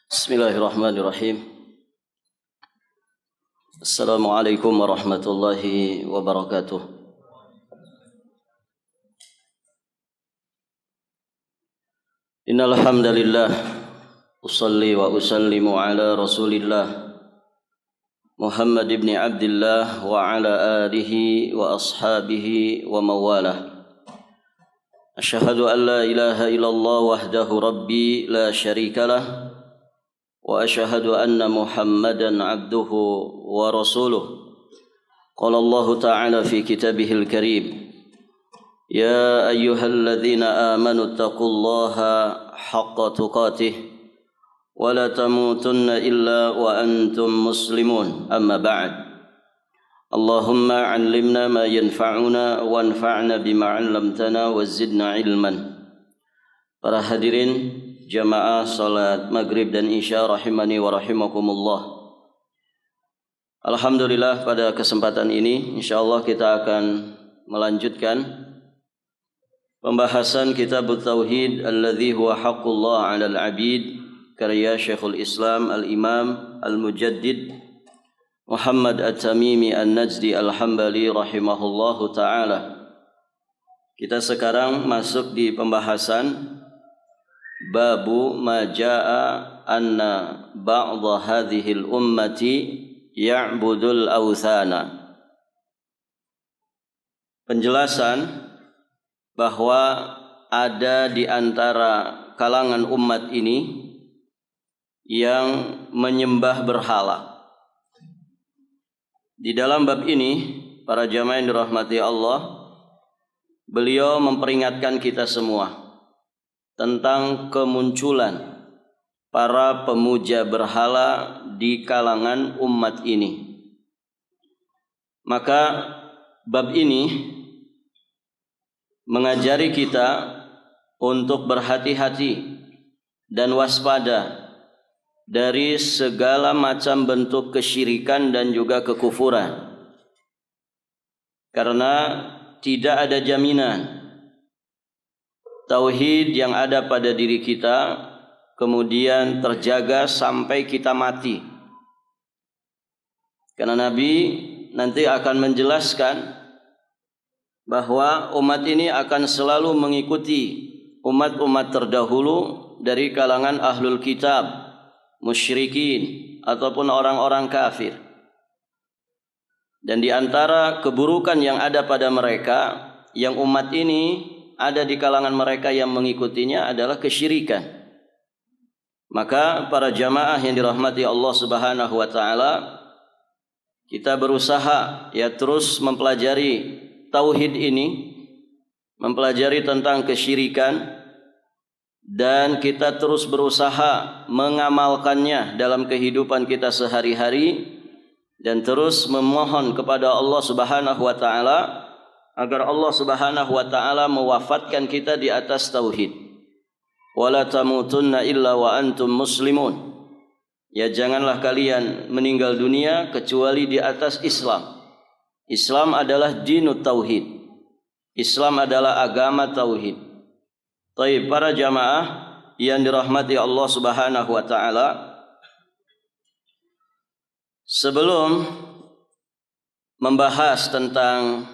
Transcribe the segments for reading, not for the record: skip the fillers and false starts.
Bismillahirrahmanirrahim. Assalamualaikum warahmatullahi wabarakatuh. Innal hamdalillah usalli wa usallimu ala Rasulillah Muhammad ibn Abdullah wa ala alihi wa ashabihi wa mawalah. Asyhadu an la ilaha illallah wahdahu rabbi la syarikalah wa asyhadu anna Muhammadan abduhu wa rasuluh. Qala Allah ta'ala fi kitabihil karim, ya ayyuhalladzina amanu taqullaha haqqa tuqatih wa la tamutunna illa wa antum muslimun. Amma ba'd. Allahumma 'allimna ma yanfa'una wanfa'na bima 'allamtana wa zidna ilman. Para hadirin jamaah salat maghrib dan isya rahimani wa rahimakumullah. Alhamdulillah, pada kesempatan ini insyaallah kita akan melanjutkan pembahasan kitab Tauhid alladzi huwa haqqullah 'alal 'abid, karya Syekhul Islam Al-Imam Al-Mujaddid Muhammad At-Tamimi An-Najdi Al-Hambali rahimahullahu ta'ala. Kita sekarang masuk di pembahasan Babu ma jaa anna ba'dha hadhil ummati ya'budul awthana. Penjelasan bahwa ada di antara kalangan umat ini yang menyembah berhala. Di dalam bab ini, para jamaah yang dirahmati Allah, beliau memperingatkan kita semua tentang kemunculan para pemuja berhala di kalangan umat ini. Maka bab ini mengajari kita untuk berhati-hati dan waspada dari segala macam bentuk kesyirikan dan juga kekufuran. Karena tidak ada jaminan tauhid yang ada pada diri kita kemudian terjaga sampai kita mati. Karena Nabi nanti akan menjelaskan bahwa umat ini akan selalu mengikuti umat-umat terdahulu dari kalangan ahlul kitab, musyrikin ataupun orang-orang kafir. Dan di antara keburukan yang ada pada mereka, yang umat ini ada di kalangan mereka yang mengikutinya adalah kesyirikan. Maka para jamaah yang dirahmati Allah Subhanahu wa taala, kita berusaha terus mempelajari tauhid ini, mempelajari tentang kesyirikan, dan kita terus berusaha mengamalkannya dalam kehidupan kita sehari-hari, dan terus memohon kepada Allah Subhanahu wa taala agar Allah Subhanahu wa taala mewafatkan kita di atas tauhid. Wala tamutunna illa wa antum muslimun. Ya, janganlah kalian meninggal dunia kecuali di atas Islam. Islam adalah dinut tauhid. Islam adalah agama tauhid. Baik, para jamaah yang dirahmati Allah Subhanahu wa taala, sebelum membahas tentang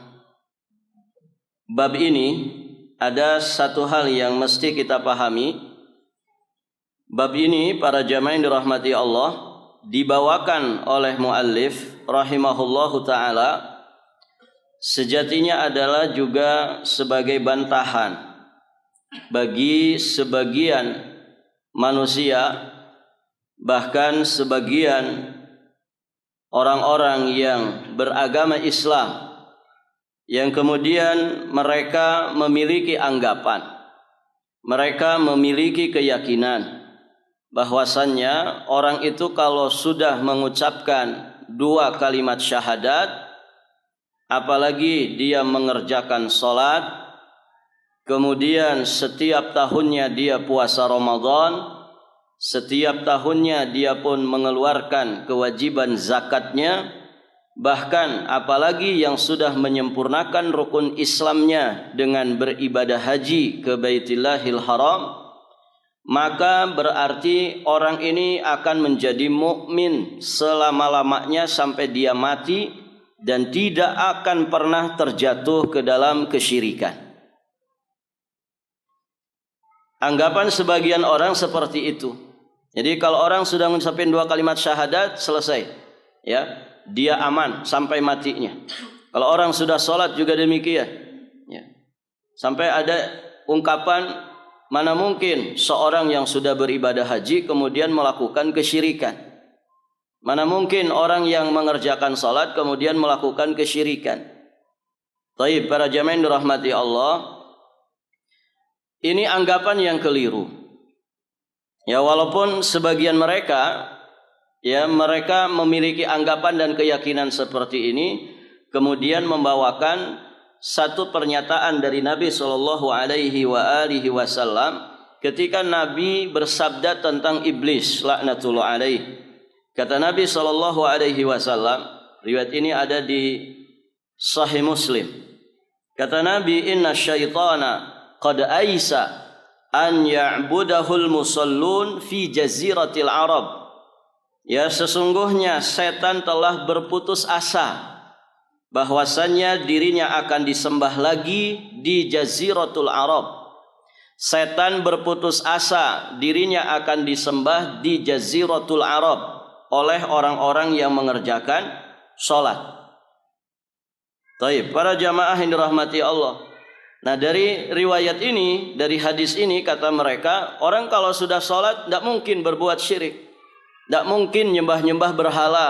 bab ini, ada satu hal yang mesti kita pahami. Bab ini, para jamaah yang dirahmati Allah, dibawakan oleh muallif rahimahullahu ta'ala, sejatinya adalah juga sebagai bantahan bagi sebagian manusia, bahkan sebagian orang-orang yang beragama Islam, yang kemudian mereka memiliki anggapan, mereka memiliki keyakinan bahwasannya orang itu kalau sudah mengucapkan dua kalimat syahadat, apalagi dia mengerjakan sholat, kemudian setiap tahunnya dia puasa Ramadan, setiap tahunnya dia pun mengeluarkan kewajiban zakatnya, bahkan apalagi yang sudah menyempurnakan rukun Islamnya dengan beribadah haji ke Baitillahil Haram, maka berarti orang ini akan menjadi mukmin selama-lamanya sampai dia mati dan tidak akan pernah terjatuh ke dalam kesyirikan. Anggapan sebagian orang seperti itu. Jadi kalau orang sudah mengucapkan 2 kalimat syahadat, selesai, ya, dia aman sampai matinya. Kalau orang sudah sholat juga demikian, ya. Sampai ada ungkapan, mana mungkin seorang yang sudah beribadah haji kemudian melakukan kesyirikan. Mana mungkin orang yang mengerjakan salat kemudian melakukan kesyirikan. Taib, para jamaah yang dirahmati Allah, ini anggapan yang keliru. Ya, walaupun sebagian mereka, ya, mereka memiliki anggapan dan keyakinan seperti ini, kemudian membawakan satu pernyataan dari Nabi Shallallahu Alaihi Wasallam ketika Nabi bersabda tentang iblis laknatullah alaih. Kata Nabi Shallallahu Alaihi Wasallam, riwayat ini ada di Sahih Muslim. Kata Nabi, Inna syaitana qad aisa an ya'budahul musallun fi jaziratil Arab. Ya, sesungguhnya setan telah berputus asa bahwasannya dirinya akan disembah lagi di Jaziratul Arab. Setan berputus asa dirinya akan disembah di Jaziratul Arab oleh orang-orang yang mengerjakan sholat. Taib, para jamaah yang dirahmati Allah. Nah, dari riwayat ini, dari hadis ini, kata mereka, orang kalau sudah sholat tidak mungkin berbuat syirik, tidak mungkin nyembah-nyembah berhala,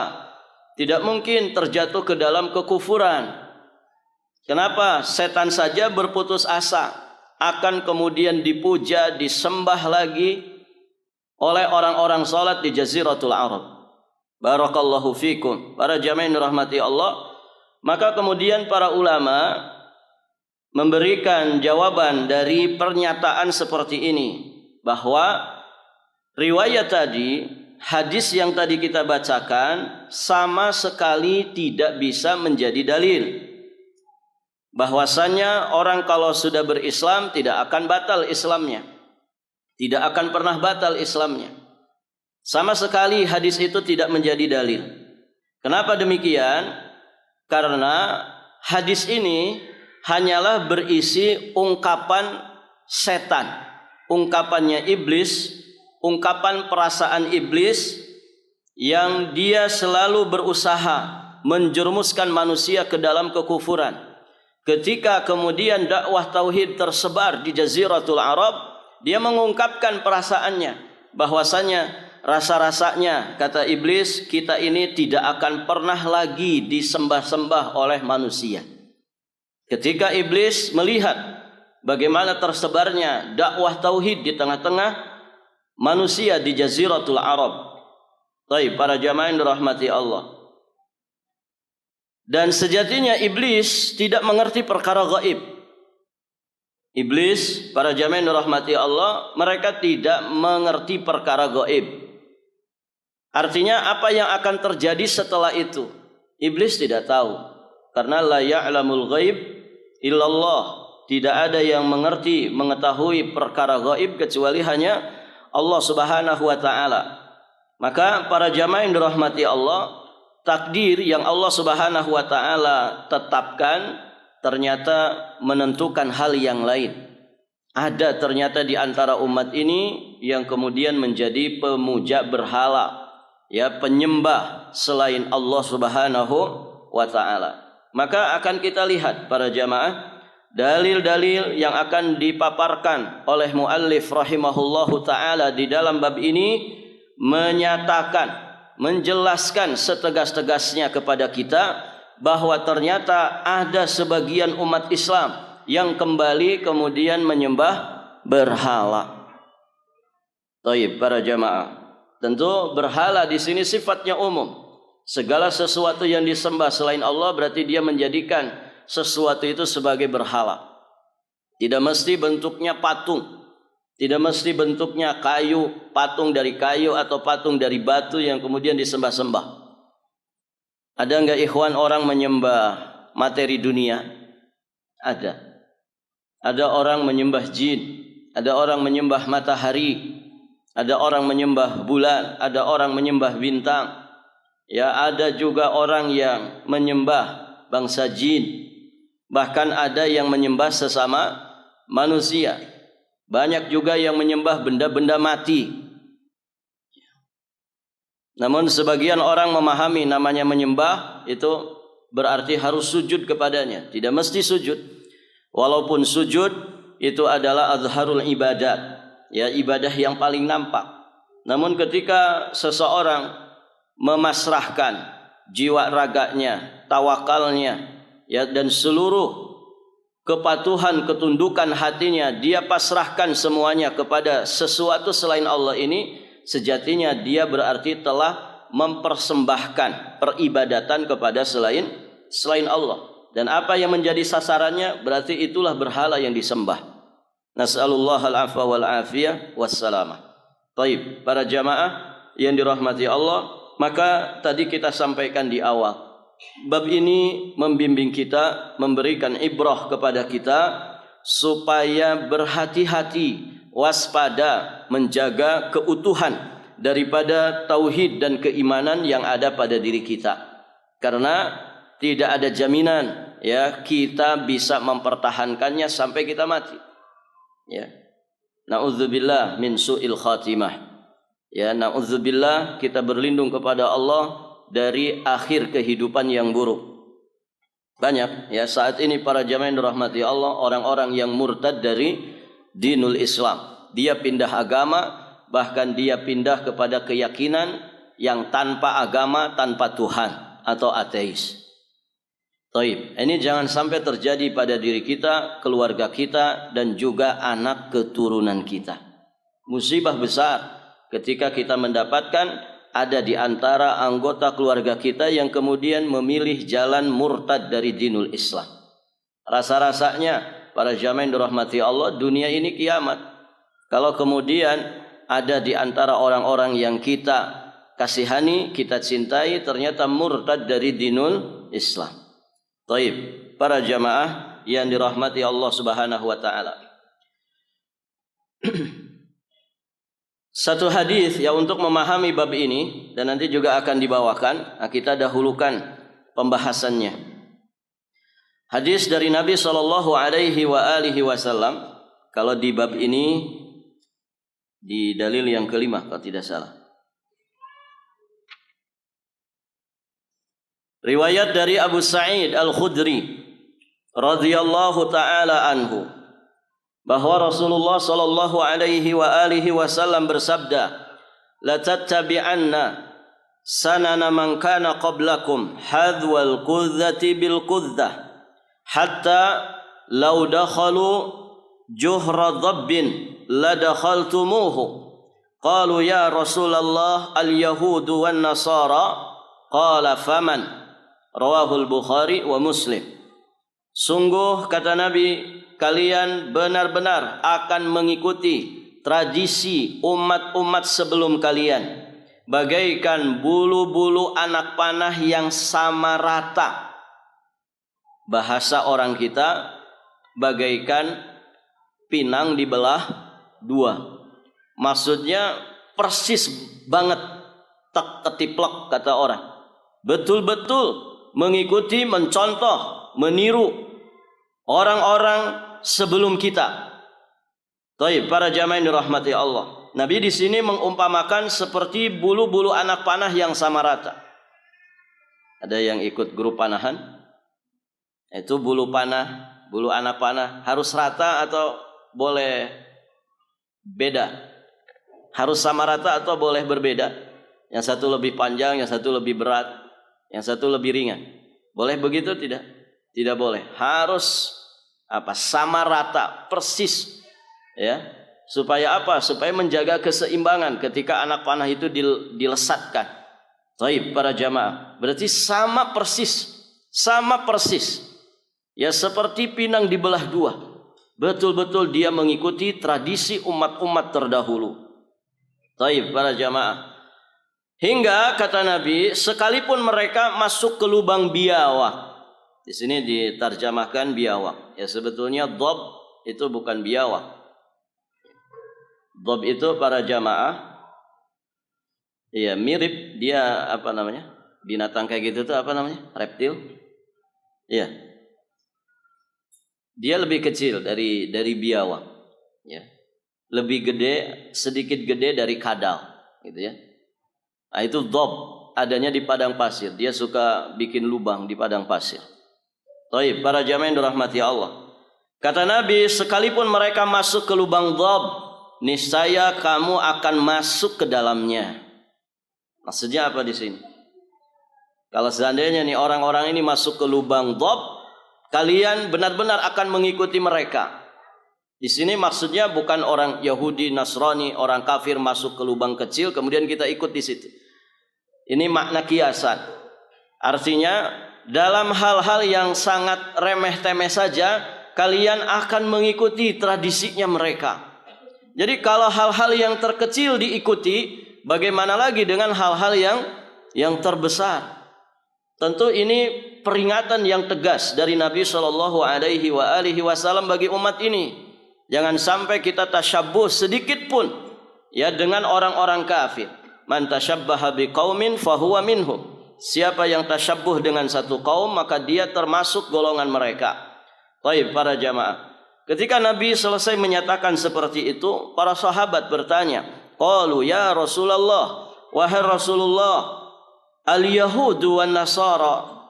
tidak mungkin terjatuh ke dalam kekufuran. Kenapa? Setan saja berputus asa akan kemudian dipuja, disembah lagi oleh orang-orang sholat di Jaziratul Arab. Barakallahu fikum, para jamaah yang dirahmati Allah. Maka kemudian para ulama memberikan jawaban dari pernyataan seperti ini, bahwa riwayat tadi, hadis yang tadi kita bacakan sama sekali tidak bisa menjadi dalil bahwasannya orang kalau sudah berislam tidak akan batal Islamnya, tidak akan pernah batal Islamnya. Sama sekali hadis itu tidak menjadi dalil. Kenapa demikian? Karena hadis ini hanyalah berisi ungkapan setan, ungkapannya iblis, ungkapan perasaan iblis yang dia selalu berusaha menjerumuskan manusia ke dalam kekufuran. Ketika kemudian dakwah tauhid tersebar di Jaziratul Arab, dia mengungkapkan perasaannya bahwasanya rasa-rasanya, kata iblis, kita ini tidak akan pernah lagi disembah-sembah oleh manusia. Ketika iblis melihat bagaimana tersebarnya dakwah tauhid di tengah-tengah manusia di Jaziratul Arab. Baik, para jamaah yang dirahmati Allah. Dan sejatinya iblis tidak mengerti perkara gaib. Iblis, para jamaah yang dirahmati Allah, mereka tidak mengerti perkara gaib. Artinya apa yang akan terjadi setelah itu, iblis tidak tahu. Karena la ya'lamul ghaib illallah. Tidak ada yang mengerti, mengetahui perkara gaib kecuali hanya Allah Subhanahu wa taala. Maka para jamaah yang dirahmati Allah, takdir yang Allah Subhanahu wa taala tetapkan ternyata menentukan hal yang lain. Ada ternyata di antara umat ini yang kemudian menjadi pemuja berhala, ya, penyembah selain Allah Subhanahu wa taala. Maka akan kita lihat para jamaah dalil-dalil yang akan dipaparkan oleh muallif rahimahullahu taala di dalam bab ini menyatakan, menjelaskan setegas-tegasnya kepada kita bahwa ternyata ada sebagian umat Islam yang kembali kemudian menyembah berhala. Baik, para jamaah, tentu berhala di sini sifatnya umum. Segala sesuatu yang disembah selain Allah berarti dia menjadikan sesuatu itu sebagai berhala. Tidak mesti bentuknya patung, tidak mesti bentuknya kayu, patung dari kayu atau patung dari batu yang kemudian disembah-sembah. Ada enggak ikhwan orang menyembah materi dunia? Ada. Ada orang menyembah jin, ada orang menyembah matahari, Ada orang menyembah bulan, ada orang menyembah bintang. Ya, ada juga orang yang menyembah bangsa jin. Bahkan ada yang menyembah sesama manusia. Banyak juga yang menyembah benda-benda mati. Namun sebagian orang memahami namanya menyembah itu berarti harus sujud kepadanya. Tidak mesti sujud. Walaupun sujud itu adalah azharul ibadat, ya, ibadah yang paling nampak. Namun ketika seseorang memasrahkan jiwa raganya, tawakalnya, ya, dan seluruh kepatuhan, ketundukan hatinya dia pasrahkan semuanya kepada sesuatu selain Allah ini, sejatinya dia berarti telah mempersembahkan peribadatan kepada selain Allah. Dan apa yang menjadi sasarannya berarti itulah berhala yang disembah. Nas'alullah al-afwa wal-afiyah wassalamah. Baik, para jamaah yang dirahmati Allah, maka tadi kita sampaikan di awal, bab ini membimbing kita, memberikan ibrah kepada kita supaya berhati-hati, waspada, menjaga keutuhan daripada tauhid dan keimanan yang ada pada diri kita. Karena tidak ada jaminan, ya, kita bisa mempertahankannya sampai kita mati. Ya. Na'udzubillah min su'il khatimah. Ya, na'udzubillah, kita berlindung kepada Allah dari akhir kehidupan yang buruk. Banyak, ya, saat ini para jamaah yang dirahmati Allah, orang-orang yang murtad dari dinul Islam. Dia pindah agama, bahkan dia pindah kepada keyakinan yang tanpa agama, tanpa Tuhan, atau ateis. Taib. Ini jangan sampai terjadi pada diri kita, keluarga kita, dan juga anak keturunan kita. Musibah besar ketika kita mendapatkan ada di antara anggota keluarga kita yang kemudian memilih jalan murtad dari dinul Islam. Rasa-rasanya para jamaah yang dirahmati Allah, dunia ini kiamat. Kalau kemudian ada di antara orang-orang yang kita kasihani, kita cintai, ternyata murtad dari dinul Islam. Taib, para jamaah yang dirahmati Allah Subhanahu wa taala. Satu hadis ya untuk memahami bab ini dan nanti juga akan dibawakan, kita dahulukan pembahasannya. Hadis dari Nabi sallallahu alaihi wasallam, kalau di bab ini di dalil yang kelima kalau tidak salah. Riwayat dari Abu Sa'id Al-Khudri radhiyallahu taala anhu bahwa Rasulullah sallallahu alaihi wasallam bersabda, "La tattabi'anna sanana man kana qablakum hadwal qudzati bil qudzah hatta law dakhalu juhra dhabbin la dakhaltumuhu." Qalu ya Rasulullah al-yahudu wan nasara, qala faman? Rawahul Bukhari wa Muslim. Sungguh kata Nabi, kalian benar-benar akan mengikuti tradisi umat-umat sebelum kalian, bagaikan bulu-bulu anak panah yang sama rata. Bahasa orang kita, bagaikan pinang dibelah dua. Maksudnya persis banget, tak ketiplek kata orang. Betul-betul mengikuti, mencontoh, meniru orang-orang sebelum kita. Taib, para jamaah yang dirahmati Allah. Nabi di sini mengumpamakan seperti bulu-bulu anak panah yang sama rata. Ada yang ikut grup panahan? Itu bulu panah, bulu anak panah harus rata atau boleh beda? Harus sama rata atau boleh berbeda? Yang satu lebih panjang, yang satu lebih berat, yang satu lebih ringan. Boleh begitu tidak? Tidak boleh. Harus sama rata, persis. Ya. Supaya apa? Supaya menjaga keseimbangan ketika anak panah itu dilesatkan. Taib, para jamaah. Berarti sama persis. Sama persis. Ya, seperti pinang dibelah dua. Betul-betul dia mengikuti tradisi umat-umat terdahulu. Taib, para jamaah. Hingga kata Nabi, sekalipun mereka masuk ke lubang biawak. Di sini diterjemahkan biawak. Ya, sebetulnya dhab itu bukan biawak. Dhab itu para jamaah, iya mirip dia apa namanya? Binatang kayak gitu tuh apa namanya? Reptil. Iya. Dia lebih kecil dari biawak, ya. Lebih gede, sedikit gede dari kadal, gitu ya. Nah, itu dhab, adanya di padang pasir. Dia suka bikin lubang di padang pasir. Baik, para jamaah yang dirahmati Allah. Kata Nabi, sekalipun mereka masuk ke lubang dhab, niscaya kamu akan masuk ke dalamnya. Maksudnya apa di sini? Kalau seandainya nih orang-orang ini masuk ke lubang dhab, kalian benar-benar akan mengikuti mereka. Di sini maksudnya bukan orang Yahudi, Nasrani, orang kafir masuk ke lubang kecil kemudian kita ikut di situ. Ini makna kiasan. Artinya dalam hal-hal yang sangat remeh-temeh saja kalian akan mengikuti tradisinya mereka. Jadi kalau hal-hal yang terkecil diikuti, bagaimana lagi dengan hal-hal yang terbesar? Tentu ini peringatan yang tegas dari Nabi Shallallahu Alaihi Wasallam bagi umat ini. Jangan sampai kita tasyabbuh sedikit pun ya dengan orang-orang kafir. Man tasyabbaha biqaumin fahuwa minhum. Siapa yang tasyabbuh dengan satu kaum maka dia termasuk golongan mereka. Baik para jamaah. Ketika Nabi selesai menyatakan seperti itu, para sahabat bertanya, qalu ya Rasulullah, wahai Rasulullah, al-yahudu wan nasara,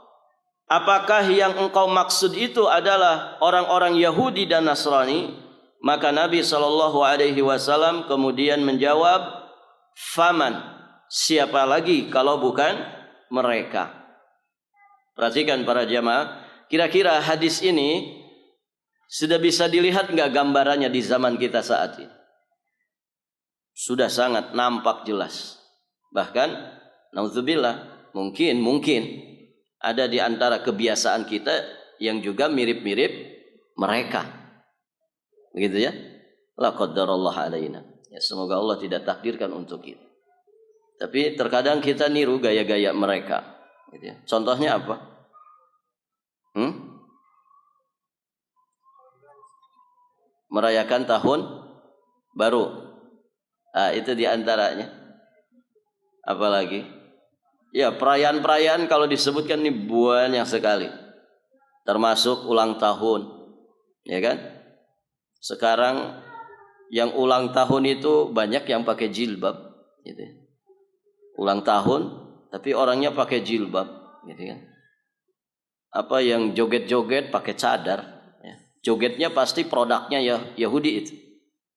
apakah yang engkau maksud itu adalah orang-orang Yahudi dan Nasrani? Maka Nabi SAW kemudian menjawab, faman, siapa lagi kalau bukan mereka? Perhatikan para jamaah, kira-kira hadis ini sudah bisa dilihat nggak gambarannya di zaman kita saat ini? Sudah sangat nampak jelas. Bahkan, naudzubillah, mungkin ada di antara kebiasaan kita yang juga mirip-mirip mereka. Begitu ya? La qaddarallah alaina. Ya, semoga Allah tidak takdirkan untuk kita. Tapi terkadang kita niru gaya-gaya mereka. Gitu ya. Contohnya apa? Merayakan tahun baru. Ah, itu di antaranya. Apalagi? Ya, perayaan-perayaan kalau disebutkan ini banyak sekali. Termasuk ulang tahun. Ya kan? Sekarang yang ulang tahun itu banyak yang pakai jilbab, gitu. Ulang tahun, tapi orangnya pakai jilbab, gitu kan. Apa yang joget-joget pakai cadar, ya. Jogetnya pasti produknya ya Yahudi itu,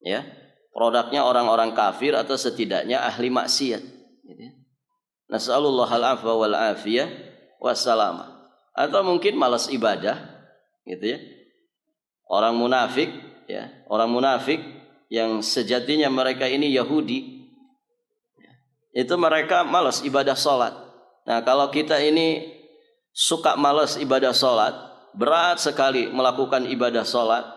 ya. Produknya orang-orang kafir atau setidaknya ahli maksiat, gitu. Nas'alullah al-afwa wal afiyah wassalamah. Atau mungkin malas ibadah, gitu ya. Orang munafik, ya, orang munafik yang sejatinya mereka ini Yahudi, itu mereka malas ibadah sholat. Nah, kalau kita ini suka malas ibadah sholat, berat sekali melakukan ibadah sholat.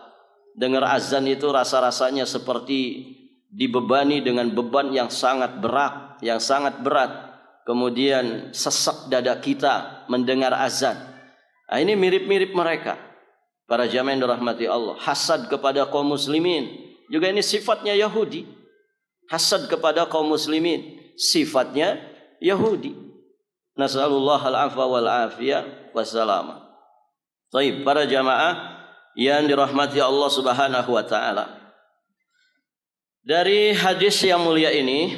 Dengar azan itu rasa-rasanya seperti dibebani dengan beban yang sangat berat, Kemudian sesak dada kita mendengar azan. Nah, ini mirip-mirip mereka. Para jamaah yang dirahmati Allah, hasad kepada kaum muslimin juga ini sifatnya Yahudi. Hasad kepada kaum muslimin sifatnya Yahudi. Nas'alullah al-afwa wal afiyah wassalamah. Baik, para jamaah yang dirahmati Allah Subhanahu wa taala. Dari hadis yang mulia ini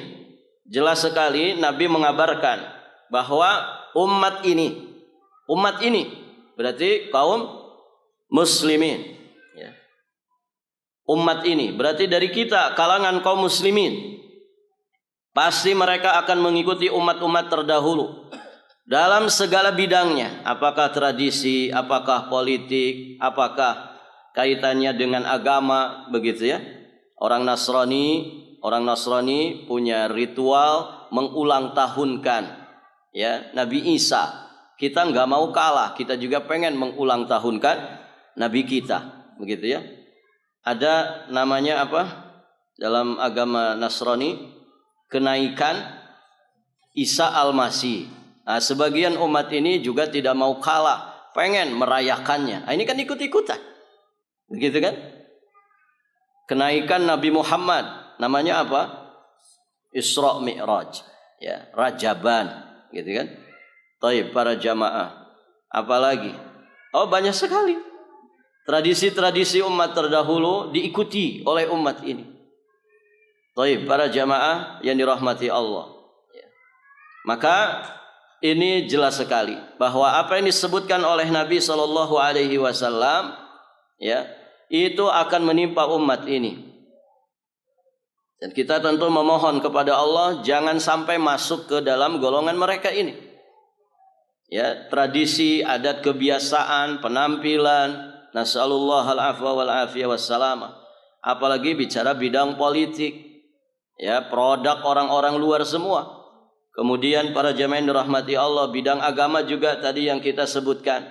jelas sekali Nabi mengabarkan bahwa umat ini berarti kaum muslimin, ya. Umat ini berarti dari kita kalangan kaum muslimin. Pasti mereka akan mengikuti umat-umat terdahulu dalam segala bidangnya, apakah tradisi, apakah politik, apakah kaitannya dengan agama, begitu ya. Orang Nasrani punya ritual mengulang tahunkan, ya, Nabi Isa. Kita nggak mau kalah, kita juga pengen mengulang tahunkan Nabi kita, begitu ya. Ada namanya apa dalam agama Nasrani? Kenaikan Isa Al-Masih. Nah, sebagian umat ini juga tidak mau kalah, pengen merayakannya. Nah, ini kan ikut-ikutan, begitu kan? Kenaikan Nabi Muhammad namanya apa? Isra Mi'raj. Ya, Rajaban, gitu kan? Taib para jamaah. Apalagi? Oh, banyak sekali. Tradisi-tradisi umat terdahulu diikuti oleh umat ini. Taib para jamaah yang dirahmati Allah. Ya. Maka ini jelas sekali bahwa apa yang disebutkan oleh Nabi Shallallahu Alaihi Wasallam, ya, itu akan menimpa umat ini. Dan kita tentu memohon kepada Allah jangan sampai masuk ke dalam golongan mereka ini. Ya, tradisi, adat, kebiasaan, penampilan, nasallallahu al-afwa wal afiyah wassalamah. Apalagi bicara bidang politik, ya, produk orang-orang luar semua. Kemudian para jamaah yang dirahmati Allah, bidang agama juga tadi yang kita sebutkan.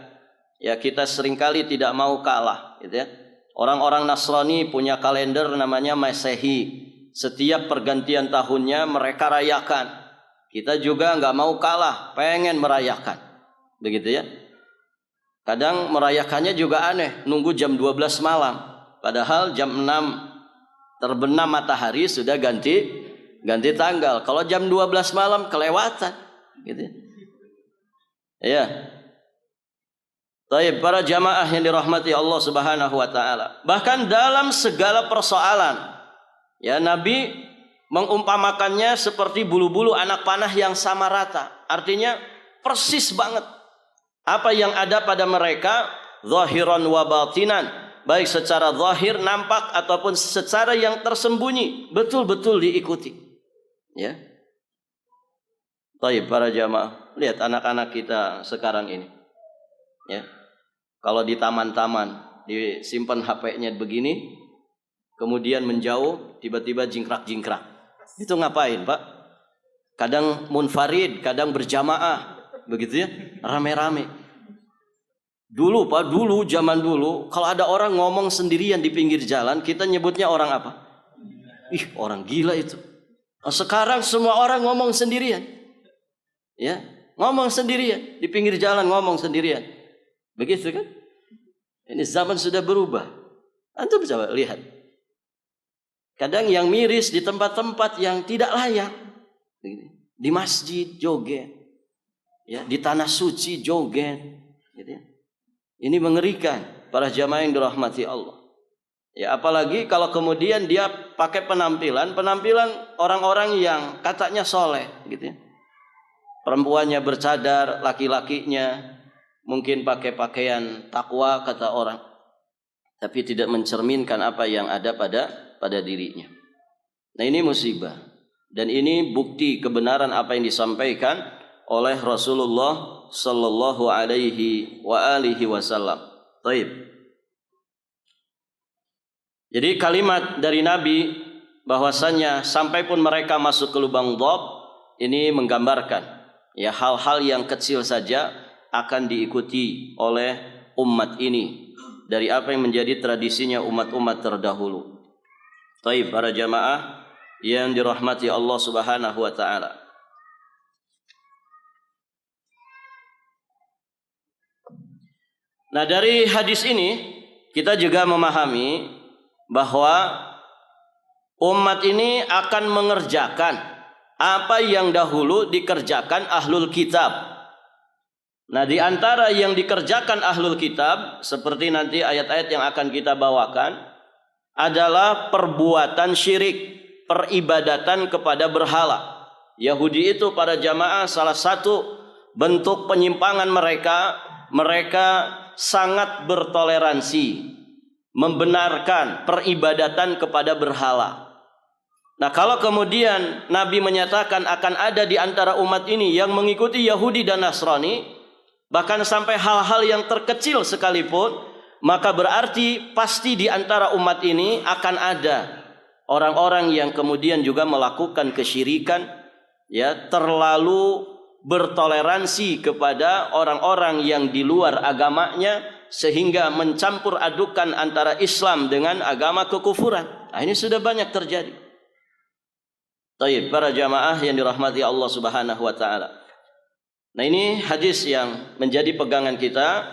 Ya, kita seringkali tidak mau kalah, gitu ya. Orang-orang Nasrani punya kalender namanya Masehi. Setiap pergantian tahunnya mereka rayakan. Kita juga nggak mau kalah, pengen merayakan. Begitu ya. Kadang merayakannya juga aneh, nunggu jam 12 malam. Padahal jam 6 terbenam matahari sudah ganti tanggal. Kalau jam 12 malam kelewatan. Gitu ya. Baik, para jamaah yang dirahmati Allah Subhanahu wa taala. Bahkan dalam segala persoalan, ya, Nabi mengumpamakannya seperti bulu-bulu anak panah yang sama rata. Artinya persis banget apa yang ada pada mereka, zahiran wa batinan, baik secara zahir nampak ataupun secara yang tersembunyi, betul-betul diikuti. Ya. Baik, para jamaah, lihat anak-anak kita sekarang ini. Ya. Kalau di taman-taman disimpan HP-nya begini, kemudian menjauh, tiba-tiba jingkrak-jingkrak. Itu ngapain, Pak? Kadang munfarid, kadang berjamaah, begitu ya, rame-rame. Dulu, Pak, zaman dulu, kalau ada orang ngomong sendirian di pinggir jalan, kita nyebutnya orang apa? Ih, orang gila itu. Sekarang semua orang ngomong sendirian. Ya, ngomong sendirian, di pinggir jalan ngomong sendirian. Begitu kan? Ini zaman sudah berubah. Antum coba lihat. Kadang yang miris di tempat-tempat yang tidak layak. Di masjid joget. Ya, di tanah suci joget. Gitu ya. Ini mengerikan para jamaah yang dirahmati Allah. Ya, apalagi kalau kemudian dia pakai penampilan orang-orang yang katanya soleh, gitu ya. Perempuannya bercadar, laki-lakinya mungkin pakai pakaian takwa kata orang, tapi tidak mencerminkan apa yang ada pada dirinya. Nah, ini musibah. Dan ini bukti kebenaran apa yang disampaikan oleh Rasulullah sallallahu alaihi wa alihi wasallam. Baik. Jadi kalimat dari Nabi bahwasanya sampai pun mereka masuk ke lubang dhab, ini menggambarkan ya hal-hal yang kecil saja akan diikuti oleh umat ini dari apa yang menjadi tradisinya umat-umat terdahulu. Baik, para jamaah yang dirahmati Allah Subhanahu wa taala. Nah, dari hadis ini kita juga memahami bahwa umat ini akan mengerjakan apa yang dahulu dikerjakan ahlul kitab. Nah, di antara yang dikerjakan ahlul kitab seperti nanti ayat-ayat yang akan kita bawakan adalah perbuatan syirik, peribadatan kepada berhala. Yahudi itu para jamaah salah satu bentuk penyimpangan mereka sangat bertoleransi membenarkan peribadatan kepada berhala. Nah, kalau kemudian Nabi menyatakan akan ada di antara umat ini yang mengikuti Yahudi dan Nasrani, bahkan sampai hal-hal yang terkecil sekalipun, maka berarti pasti di antara umat ini akan ada orang-orang yang kemudian juga melakukan kesyirikan, ya, terlalu bertoleransi kepada orang-orang yang di luar agamanya sehingga mencampur adukan antara Islam dengan agama kekufuran. Nah, ini sudah banyak terjadi. Baik, para jamaah yang dirahmati Allah Subhanahu wa taala. Nah, ini hadis yang menjadi pegangan kita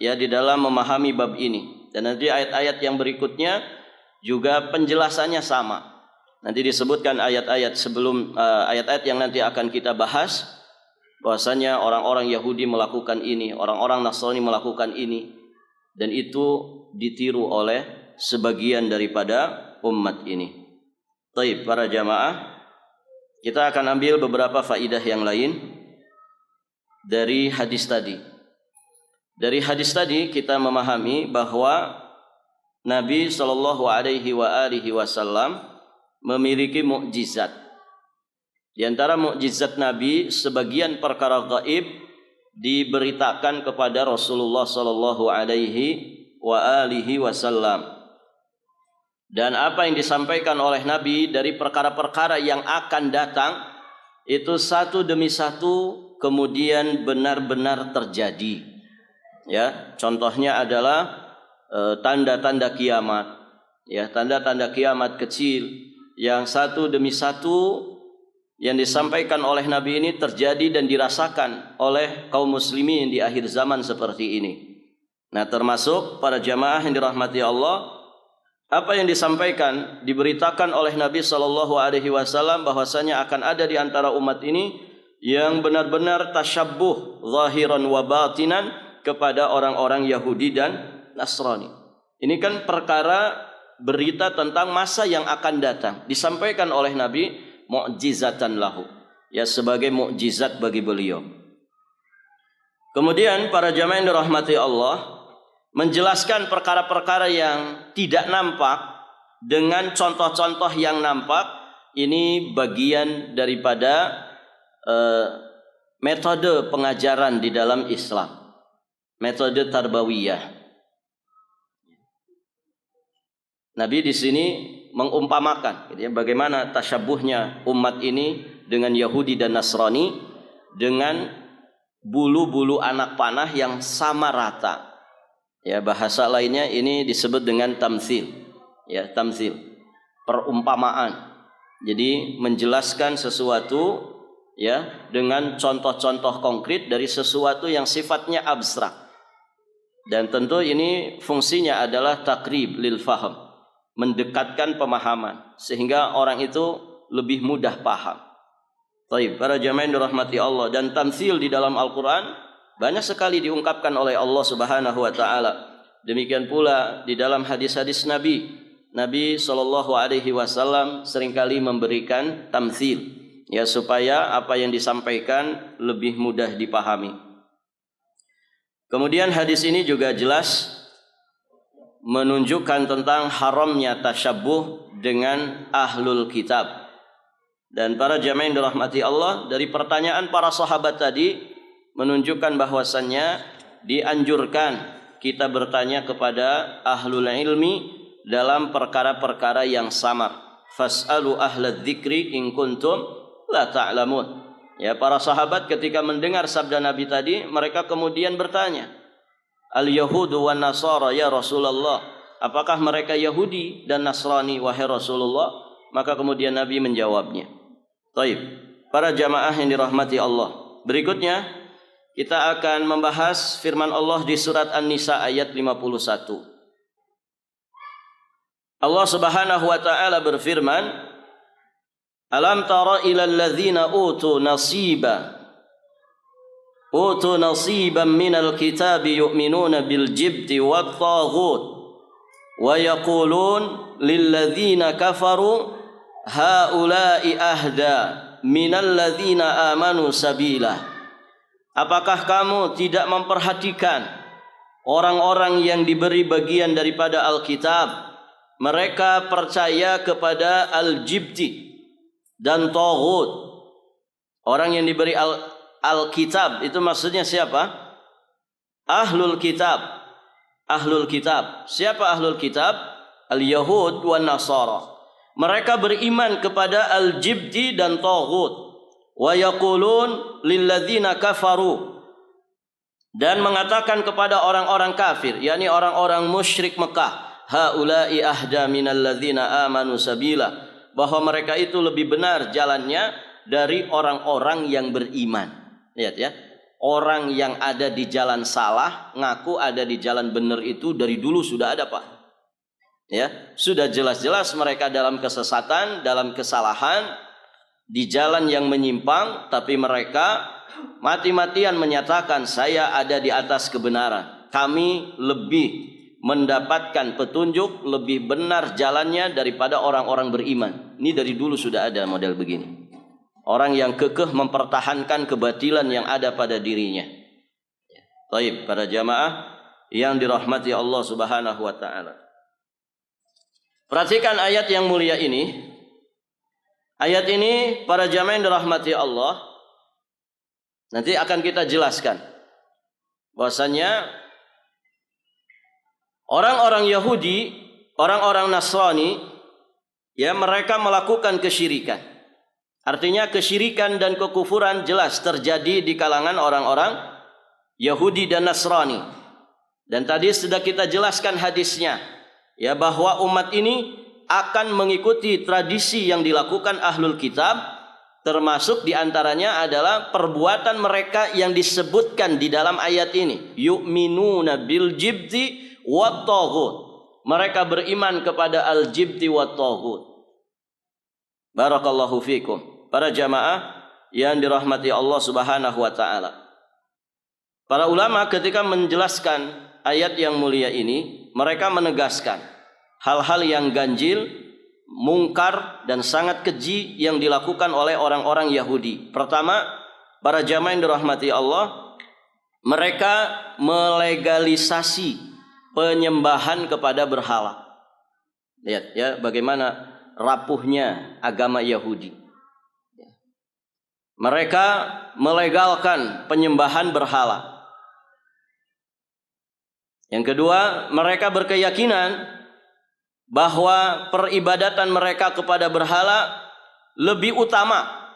ya di dalam memahami bab ini. Dan nanti ayat-ayat yang berikutnya juga penjelasannya sama. Nanti disebutkan ayat-ayat sebelum ayat-ayat yang nanti akan kita bahas, bahwasanya orang-orang Yahudi melakukan ini, orang-orang Nasrani melakukan ini, dan itu ditiru oleh sebagian daripada umat ini. Baik, para jamaah, kita akan ambil beberapa faidah yang lain dari hadis tadi. Dari hadis tadi kita memahami bahwa Nabi sallallahu alaihi wasallam memiliki mukjizat. Di antara mukjizat Nabi, sebagian perkara gaib diberitakan kepada Rasulullah sallallahu alaihi wasallam. Dan apa yang disampaikan oleh Nabi dari perkara-perkara yang akan datang itu satu demi satu kemudian benar-benar terjadi. Ya, contohnya adalah tanda-tanda kiamat. Ya, tanda-tanda kiamat kecil yang satu demi satu yang disampaikan oleh Nabi ini terjadi dan dirasakan oleh kaum muslimin di akhir zaman seperti ini. Nah, termasuk para jamaah yang dirahmati Allah, apa yang disampaikan, diberitakan oleh Nabi sallallahu alaihi wasallam bahwasanya akan ada di antara umat ini yang benar-benar tasyabbuh zahiran wa batinan kepada orang-orang Yahudi dan Nasrani. Ini kan perkara berita tentang masa yang akan datang, disampaikan oleh Nabi mu'jizatan lahu, ya, sebagai mukjizat bagi beliau. Kemudian para jamaah yang dirahmati Allah menjelaskan perkara-perkara yang tidak nampak dengan contoh-contoh yang nampak. Ini bagian daripada metode pengajaran di dalam Islam, metode tarbawiyah. Nabi di sini mengumpamakan gitu ya, bagaimana tasyabuhnya umat ini dengan Yahudi dan Nasrani dengan bulu-bulu anak panah yang sama rata. Ya, bahasa lainnya ini disebut dengan tamtsil. Ya, tamtsil, perumpamaan. Jadi menjelaskan sesuatu ya dengan contoh-contoh konkret dari sesuatu yang sifatnya abstrak. Dan tentu ini fungsinya adalah takrib lil faham, mendekatkan pemahaman sehingga orang itu lebih mudah paham. Baik, para jamaah yang dirahmati Allah, dan tamtsil di dalam Al-Qur'an banyak sekali diungkapkan oleh Allah Subhanahu wa taala. Demikian pula di dalam hadis-hadis Nabi. Nabi sallallahu alaihi wasallam seringkali memberikan tamtsil ya, supaya apa yang disampaikan lebih mudah dipahami. Kemudian hadis ini juga jelas menunjukkan tentang haramnya tasyabbuh dengan ahlul kitab. Dan para jamaah yang dirahmati Allah, dari pertanyaan para sahabat tadi menunjukkan bahwasannya dianjurkan kita bertanya kepada ahlul ilmi dalam perkara-perkara yang samar. Fas'alu ahlad dzikri in kuntum la ta'lamun. Ya, para sahabat ketika mendengar sabda Nabi tadi, mereka kemudian bertanya, Al-Yahudu wan Nasara ya Rasulullah, apakah mereka Yahudi dan Nasrani wahai Rasulullah? Maka kemudian Nabi menjawabnya. Baik, para jamaah yang dirahmati Allah, berikutnya kita akan membahas firman Allah di surat An-Nisa ayat 51. Allah Subhanahu wa taala berfirman, Alam tara ilal ladzina utu nasiban minal kitabi yu'minuna bil jibti wat taghut wa yaqulun lil ladzina kafaru haula'i ahda minal ladzina amanu sabila. Apakah kamu tidak memperhatikan orang-orang yang diberi bagian daripada Alkitab? Mereka percaya kepada Al-Jibti dan Taghut. Orang yang diberi Alkitab itu maksudnya siapa? Ahlul Kitab. Ahlul Kitab. Siapa Ahlul Kitab? Al-Yahud wan Nasara. Mereka beriman kepada Al-Jibti dan Taghut. Wa yaqulun lilladzina kafaru, dan mengatakan kepada orang-orang kafir, yakni orang-orang musyrik Mekah, haula'i ahda minal ladzina amanu sabila, bahwa mereka itu lebih benar jalannya dari orang-orang yang beriman. Lihat ya, orang yang ada di jalan salah ngaku ada di jalan benar itu dari dulu sudah ada, Pak. Ya, sudah jelas-jelas mereka dalam kesesatan, dalam kesalahan, di jalan yang menyimpang, tapi mereka mati-matian menyatakan saya ada di atas kebenaran. Kami lebih mendapatkan petunjuk, lebih benar jalannya daripada orang-orang beriman. Ini dari dulu sudah ada model begini. Orang yang kekeh mempertahankan kebatilan yang ada pada dirinya. Baik, para jamaah yang dirahmati Allah Subhanahu wa taala. Perhatikan ayat yang mulia ini. Ayat ini para jamaah yang dirahmati Allah, nanti akan kita jelaskan bahwasanya orang-orang Yahudi, orang-orang Nasrani, ya, mereka melakukan kesyirikan. Artinya kesyirikan dan kekufuran jelas terjadi di kalangan orang-orang Yahudi dan Nasrani. Dan tadi sudah kita jelaskan hadisnya, ya, bahwa umat ini akan mengikuti tradisi yang dilakukan ahlul kitab, termasuk diantaranya adalah perbuatan mereka yang disebutkan di dalam ayat ini. Yu'minuna bil jibti wat taghut. Mereka beriman kepada al-jibti wat taghut. Barakallahu fikum. Para jamaah yang dirahmati Allah Subhanahu wa taala. Para ulama ketika menjelaskan ayat yang mulia ini, mereka menegaskan hal-hal yang ganjil, mungkar dan sangat keji yang dilakukan oleh orang-orang Yahudi. Pertama, para jamaah yang dirahmati Allah, mereka melegalisasi penyembahan kepada berhala. Lihat ya bagaimana rapuhnya agama Yahudi. Mereka melegalkan penyembahan berhala. Yang kedua, mereka berkeyakinan bahwa peribadatan mereka kepada berhala lebih utama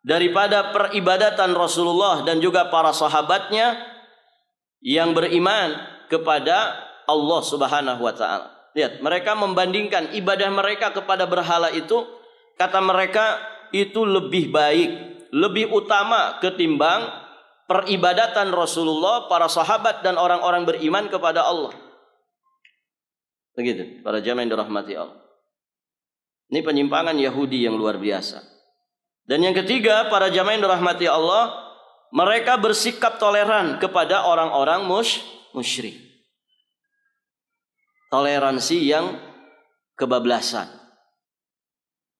daripada peribadatan Rasulullah dan juga para sahabatnya yang beriman kepada Allah Subhanahu wa taala. Lihat, mereka membandingkan ibadah mereka kepada berhala itu, kata mereka itu lebih baik, lebih utama ketimbang peribadatan Rasulullah, para sahabat dan orang-orang beriman kepada Allah. Begitu, para jamaah yang dirahmati Allah. Ini penyimpangan Yahudi yang luar biasa. Dan yang ketiga, para jamaah yang dirahmati Allah, mereka bersikap toleran kepada orang-orang musyrik. Toleransi yang kebablasan.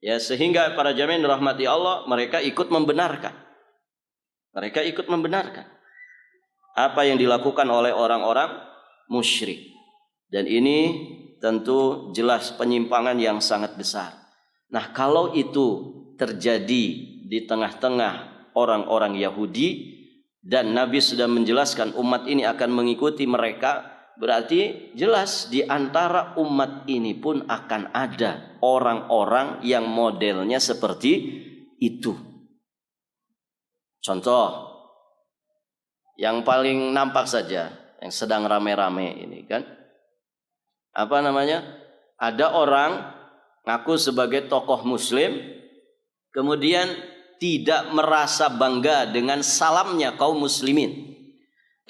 Ya, sehingga para jamaah yang dirahmati Allah, mereka ikut membenarkan. Mereka ikut membenarkan apa yang dilakukan oleh orang-orang musyrik. Dan ini tentu jelas penyimpangan yang sangat besar. Nah, kalau itu terjadi di tengah-tengah orang-orang Yahudi dan Nabi sudah menjelaskan umat ini akan mengikuti mereka, berarti jelas di antara umat ini pun akan ada orang-orang yang modelnya seperti itu. Contoh yang paling nampak saja, yang sedang rame-rame ini kan, apa namanya? Ada orang ngaku sebagai tokoh muslim, kemudian tidak merasa bangga dengan salamnya kaum muslimin.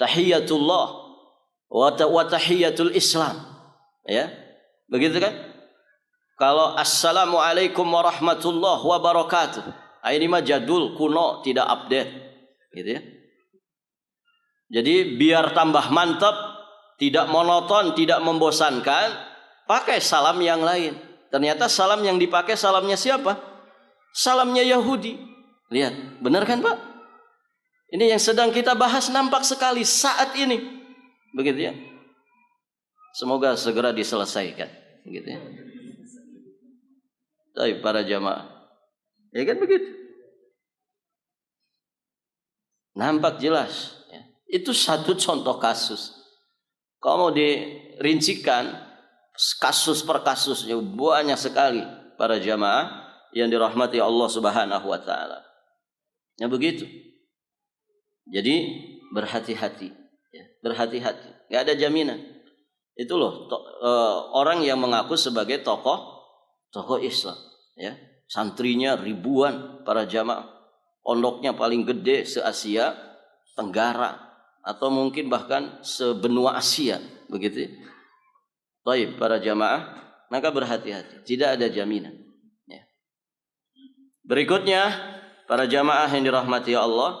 Tahiyatullah wa tahiyatul Islam. Ya. Begitu kan? Kalau assalamualaikum warahmatullahi wabarakatuh. Ini mah jadul, kuno, tidak update. Gitu ya. Jadi biar tambah mantap, tidak monoton, tidak membosankan, pakai salam yang lain. Ternyata salam yang dipakai salamnya siapa? Salamnya Yahudi. Lihat, benar kan Pak? Ini yang sedang kita bahas nampak sekali saat ini. Begitu ya. Semoga segera diselesaikan. Gitu ya. Baik para jamaah. Ya kan begitu. Nampak jelas. Ya. Itu satu contoh kasus. Kalau mau dirincikan kasus per kasusnya banyak sekali para jamaah yang dirahmati Allah Subhanahu wa taala. Ya begitu. Jadi berhati-hati, ya, berhati-hati. Enggak ada jaminan. Itu loh orang yang mengaku sebagai tokoh Islam, ya. Santrinya ribuan para jamaah, pondoknya paling gede se-Asia Tenggara atau mungkin bahkan sebenua Asia, begitu. Baik para jamaah maka berhati-hati, tidak ada jaminan. Ya. Berikutnya, para jamaah yang dirahmati Allah,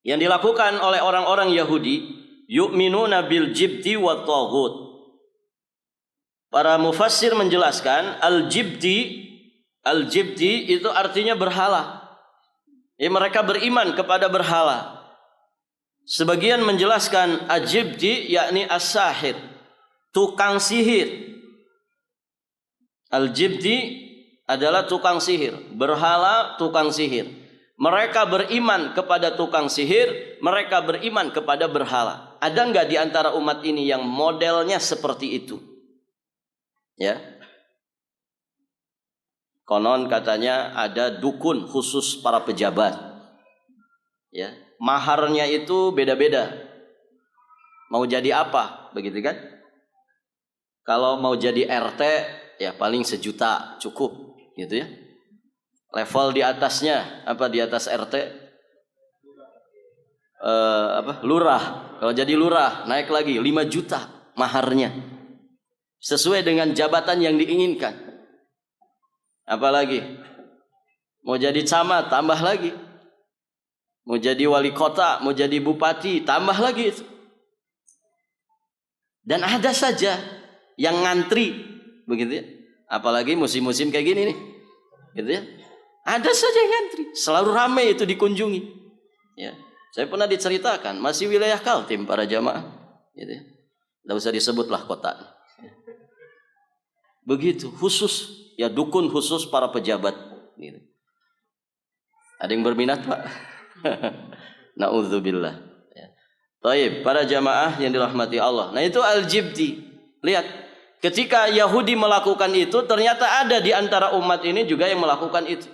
yang dilakukan oleh orang-orang Yahudi, yu'minuna bil jibti wa taghut. Para mufassir menjelaskan al-jibti itu artinya berhala. Ya, mereka beriman kepada berhala. Sebagian menjelaskan al-jibti yakni as-sahir, tukang sihir. Al-jibti adalah tukang sihir, berhala tukang sihir. Mereka beriman kepada tukang sihir, mereka beriman kepada berhala. Ada enggak di antara umat ini yang modelnya seperti itu? Ya. Konon katanya ada dukun khusus para pejabat. Ya, maharnya itu beda-beda. Mau jadi apa, begitu kan? Kalau mau jadi RT, ya paling 1 juta cukup, gitu ya. Level di atasnya apa, di atas RT? Lurah. Kalau jadi lurah naik lagi 5 juta maharnya. Sesuai dengan jabatan yang diinginkan. Apalagi mau jadi camat tambah lagi. Mau jadi wali kota, mau jadi bupati tambah lagi itu. Dan ada saja yang ngantri, begitu ya. Apalagi musim-musim kayak gini nih, gitu ya. Ada saja yang ngantri, selalu ramai itu dikunjungi. Ya, saya pernah diceritakan, masih wilayah Kaltim para jamaah, gitu ya. Tidak usah disebutlah kota. Begitu, khusus, ya dukun khusus para pejabat. Gitu. Ada yang berminat, Pak? Na'udzubillah. Ya. Taib, para jamaah yang dirahmati Allah. Nah itu al-jibti. Lihat, ketika Yahudi melakukan itu, ternyata ada di antara umat ini juga yang melakukan itu.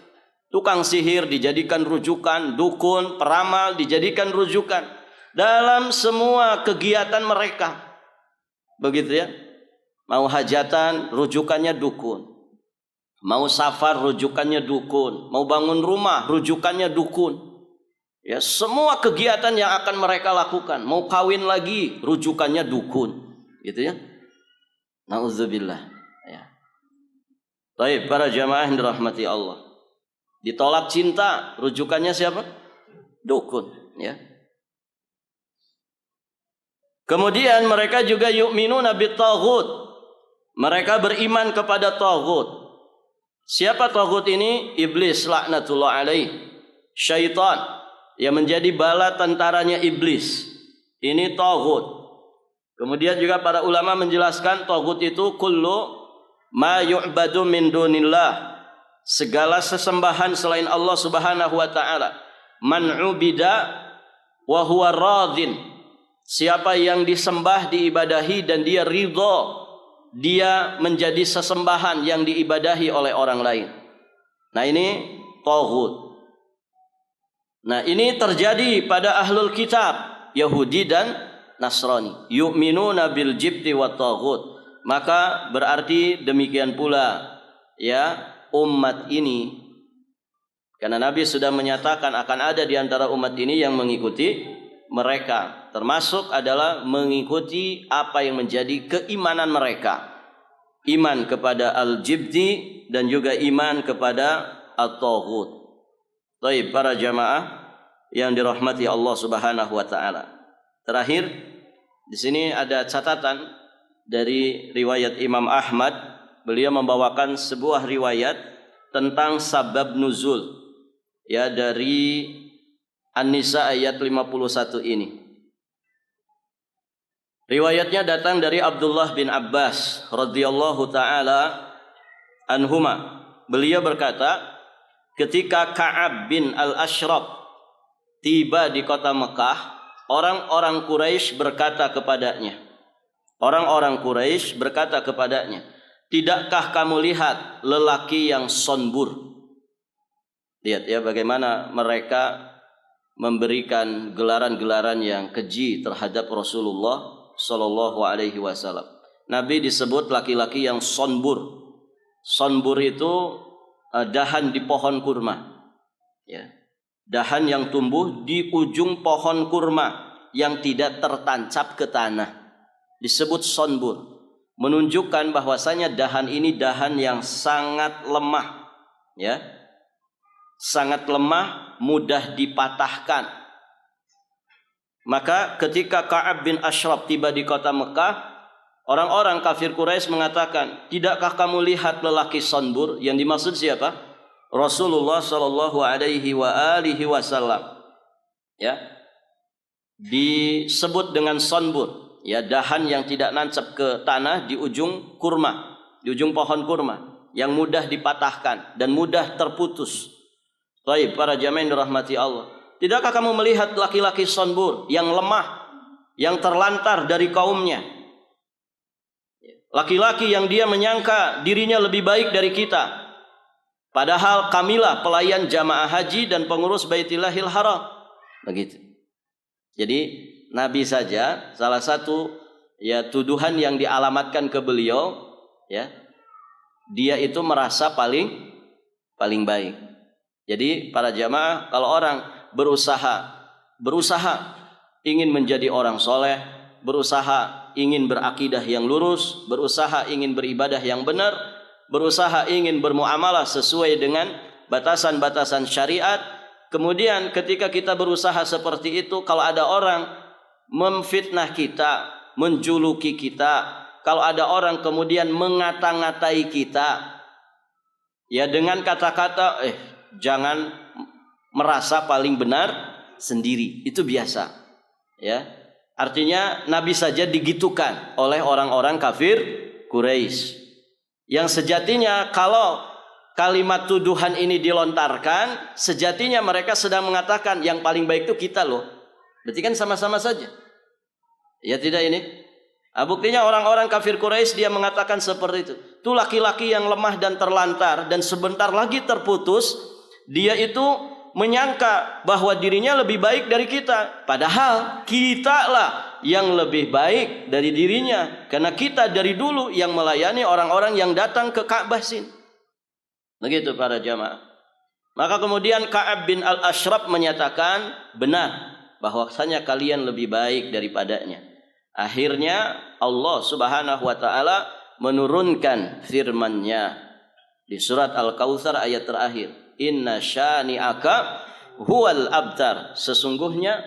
Tukang sihir dijadikan rujukan, dukun, peramal dijadikan rujukan dalam semua kegiatan mereka. Begitu ya. Mau hajatan, rujukannya dukun. Mau safar, rujukannya dukun. Mau bangun rumah, rujukannya dukun. Ya, semua kegiatan yang akan mereka lakukan, mau kawin lagi, rujukannya dukun, gitu ya. Nauzubillah. Ya. Baik, para jamaah yang dirahmati Allah. Ditolak cinta, rujukannya siapa? Dukun, ya. Kemudian mereka juga yu'minuna bit-taghut. Mereka beriman kepada taghut. Siapa taghut ini? Iblis laknatullah alaih. Syaitan yang menjadi bala tentaranya iblis. Ini taghut. Kemudian juga para ulama menjelaskan taghut itu kullu ma yu'badu min dunillah. Segala sesembahan selain Allah Subhanahu wa taala. Man ubida wa huwa radin. Siapa yang disembah, diibadahi dan dia ridha, dia menjadi sesembahan yang diibadahi oleh orang lain. Nah ini taghut. Nah ini terjadi pada ahlul kitab Yahudi dan Nasrani. Yu'minuna bil jibti wa taghut. Maka berarti demikian pula ya umat ini. Karena Nabi sudah menyatakan akan ada di antara umat ini yang mengikuti mereka. Termasuk adalah mengikuti apa yang menjadi keimanan mereka. Iman kepada al-jibti dan juga iman kepada at-taghut. Baik, para jamaah yang dirahmati Allah Subhanahu wa taala. Terakhir, di sini ada catatan dari riwayat Imam Ahmad. Beliau membawakan sebuah riwayat tentang sabab nuzul ya dari An-Nisa ayat 51 ini. Riwayatnya datang dari Abdullah bin Abbas radhiyallahu taala anhuma. Beliau berkata, ketika Ka'ab bin Al-Ashraf tiba di kota Mekah, orang-orang Quraisy berkata kepadanya. Orang-orang Quraisy berkata kepadanya, "Tidakkah kamu lihat lelaki yang sonbur?" Lihat ya bagaimana mereka memberikan gelaran-gelaran yang keji terhadap Rasulullah sallallahu alaihi wasallam. Nabi disebut laki-laki yang sonbur. Sonbur itu dahan di pohon kurma, ya, dahan yang tumbuh di ujung pohon kurma yang tidak tertancap ke tanah, disebut sonbur. menunjukkan bahwasanya dahan ini dahan yang sangat lemah, ya. Sangat lemah, mudah dipatahkan. Maka ketika Ka'ab bin Ashraf tiba di kota Mekah, orang-orang kafir Quraisy mengatakan, "Tidakkah kamu lihat lelaki sonbur?" Yang dimaksud siapa? Rasulullah sallallahu alaihi wasallam. Ya. Disebut dengan sonbur, ya, dahan yang tidak nancap ke tanah di ujung kurma, di ujung pohon kurma, yang mudah dipatahkan dan mudah terputus. Baik, para jamaah yang dirahmati Allah. Tidakkah kamu melihat laki-laki sonbur yang lemah, yang terlantar dari kaumnya? Laki-laki yang dia menyangka dirinya lebih baik dari kita. Padahal kamilah pelayan jamaah haji dan pengurus Baitillahil Haram. Begitu. Jadi Nabi saja salah satu ya tuduhan yang dialamatkan ke beliau, ya, dia itu merasa paling baik. Jadi para jamaah, kalau orang berusaha ingin menjadi orang soleh, berusaha ingin berakidah yang lurus, berusaha ingin beribadah yang benar, berusaha ingin bermuamalah sesuai dengan batasan-batasan syariat. Kemudian ketika kita berusaha seperti itu, kalau ada orang memfitnah kita, menjuluki kita, kalau ada orang kemudian mengata-ngatai kita, ya dengan kata-kata jangan merasa paling benar sendiri, itu biasa, ya. Artinya Nabi saja digitukan oleh orang-orang kafir Quraisy, yang sejatinya kalau kalimat tuduhan ini dilontarkan, sejatinya mereka sedang mengatakan yang paling baik itu kita loh. Berarti kan sama-sama saja, ya tidak ini? Buktinya orang-orang kafir Quraisy dia mengatakan seperti itu. Itu laki-laki yang lemah dan terlantar dan sebentar lagi terputus, dia itu menyangka bahwa dirinya lebih baik dari kita. Padahal kita lah yang lebih baik dari dirinya, karena kita dari dulu yang melayani orang-orang yang datang ke Ka'bah sini. Begitu para jamaah. Maka kemudian Ka'ab bin Al-Ashraf menyatakan benar bahwasanya kalian lebih baik daripadanya. Akhirnya Allah Subhanahu wa taala menurunkan firman-Nya di surat Al-Kautsar ayat terakhir, inna syani'aka huwal abtar, sesungguhnya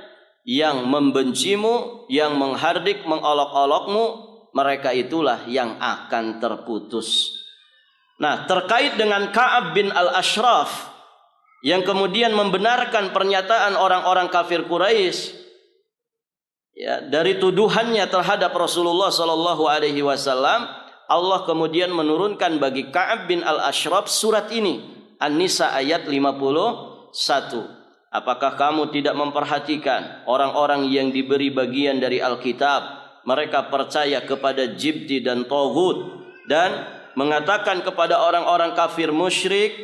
yang membencimu, yang menghardik, mengolok-olokmu, mereka itulah yang akan terputus. Nah, terkait dengan Ka'ab bin Al-Ashraf yang kemudian membenarkan pernyataan orang-orang kafir Quraisy, ya, dari tuduhannya terhadap Rasulullah sallallahu alaihi wasallam, Allah kemudian menurunkan bagi Ka'ab bin Al-Ashraf surat ini, An-Nisa ayat 51. Apakah kamu tidak memperhatikan orang-orang yang diberi bagian dari Alkitab, mereka percaya kepada jibti dan taghut, dan mengatakan kepada orang-orang kafir musyrik,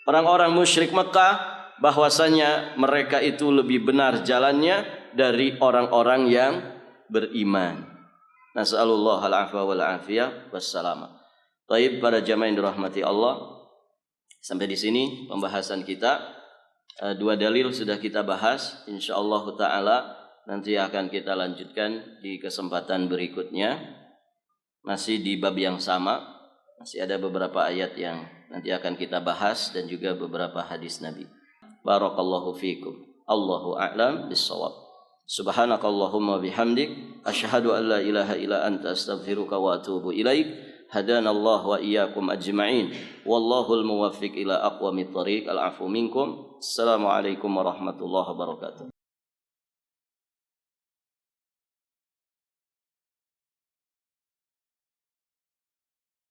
orang-orang musyrik Mekah, bahwasanya mereka itu lebih benar jalannya dari orang-orang yang beriman. Nas'alullah al-afwa wal afiyah wassalamah. Baik para jamaah yang dirahmati Allah, sampai di sini pembahasan kita. Dua dalil sudah kita bahas. Insyaallah ta'ala nanti akan kita lanjutkan di kesempatan berikutnya. Masih di bab yang sama. Masih ada beberapa ayat yang nanti akan kita bahas dan juga beberapa hadis Nabi. Barakallahu fiikum. Allahu a'lam bis-shawab. Subhanakallahumma bihamdik asyhadu an la ilaha illa anta astaghfiruka wa atubu ilaik. Hadanallahu wa iyyakum ajma'in. Wallahul muwaffiq ila aqwamit thariq. Al-'afwu minkum. Assalamualaikum warahmatullahi wabarakatuh.